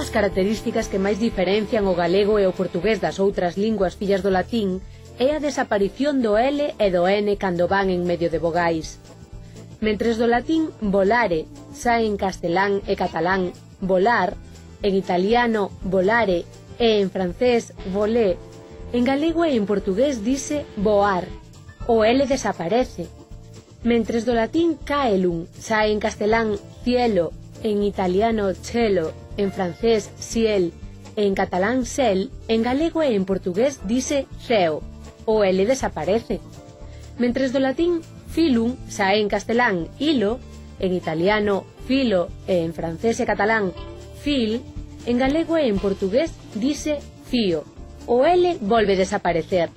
das características que máis diferencian o galego e o portugués das outras linguas fillas do latín é a desaparición do L e do N cando van en medio de vogais. Mentres do latín volare sae en castelán e catalán volar, en italiano volare e en francés volé, en galego e en portugués dice voar, o L desaparece. Mentres do latín caelum sae en castelán cielo, en italiano cielo, en francés ciel e en catalán cel, en galego e en portugués dice ceo, o L desaparece. Mentres do latín filum sae en castelán hilo, en italiano filo e en francés e catalán fil, en galego e en portugués dice fío, o L volve desaparecer.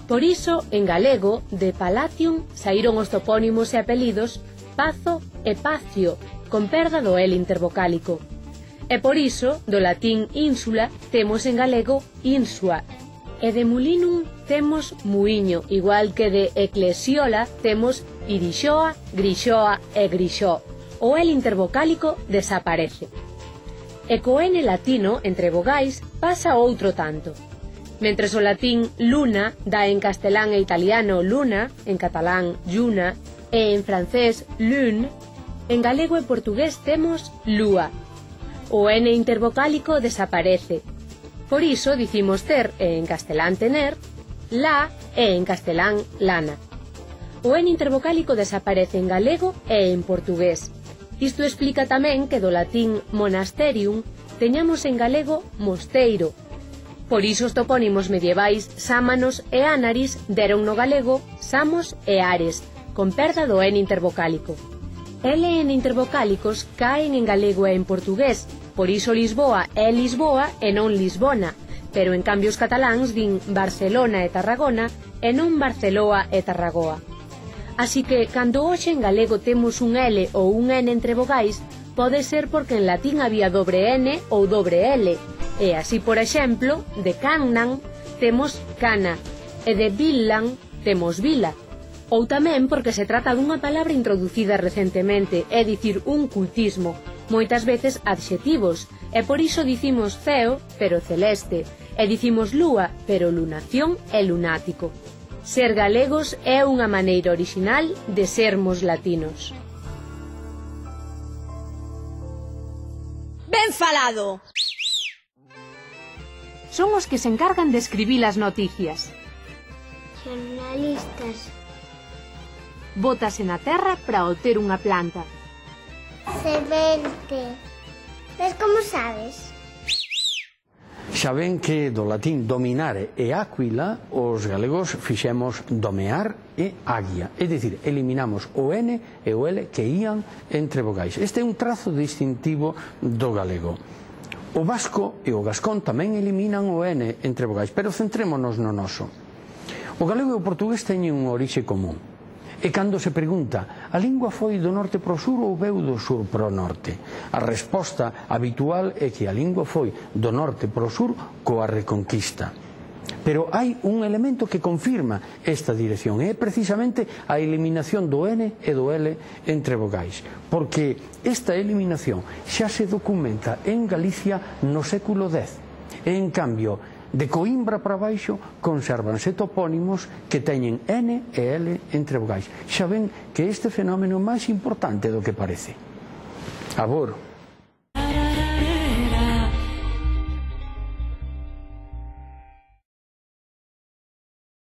Por iso, en galego, de Palatium saíron os topónimos e apelidos Pazo e Pacio, con perda do L intervocálico. E por iso, do latín ínsula, temos en galego ínsua, e de mulinum temos muiño, igual que de eclesiola temos irixoa, grixoa e grixó. O L intervocálico desaparece. E co N latino, entre vogais, pasa outro tanto. Mentres o latín luna dá en castelán e italiano luna, en catalán lluna, e en francés lune, en galego e portugués temos lúa. O N intervocálico desaparece. Por iso dicimos ter e en castelán tener, la e en castelán lana. O N intervocálico desaparece en galego e en portugués. Isto explica tamén que do latín monasterium teñamos en galego mosteiro. Por iso os topónimos medievais Sámanos e Ánaris deron no galego Samos e Ares, con perda do N intervocálico. L e N intervocálicos caen en galego e en portugués, por iso Lisboa é Lisboa e non Lisbona, pero en cambio os cataláns din Barcelona e Tarragona e non Barceloa e Tarragoa. Así que, cando hoxe en galego temos un L ou un N entre vogais, pode ser porque en latín había dobre N ou dobre L, e así, por exemplo, de cannan temos cana, e de villan temos vila. Ou tamén porque se trata dunha palabra introducida recentemente, é dicir, un cultismo, moitas veces adxetivos, e por iso dicimos ceo, pero celeste, e dicimos lúa, pero lunación e lunático. Ser galegos é unha maneira orixinal de sermos latinos. Ben falado! Son os que se encargan de escribir as noticias. Xornalistas. Bótase na terra para obter unha planta. Semente. Ves como sabes? Xa ven que do latín dominare e áquila os galegos fixemos domear e águia, é dicir, eliminamos o N e o L que ían entre vogais. Este é un trazo distintivo do galego. O vasco e o gascón tamén eliminan o N entre vogais, pero centrémonos no noso. O galego e o portugués teñen unha orixe común. E cando se pregunta, a lingua foi do norte pro sur ou veu do sur pro norte? A resposta habitual é que a lingua foi do norte pro sur coa Reconquista. Pero hai un elemento que confirma esta dirección, e é precisamente a eliminación do N e do L entre vogais, porque esta eliminación xa se documenta en Galicia no século X, e en cambio de Coimbra para baixo consérvanse topónimos que teñen N e L entre vogais. Xa ven que este fenómeno é máis importante do que parece. Abor.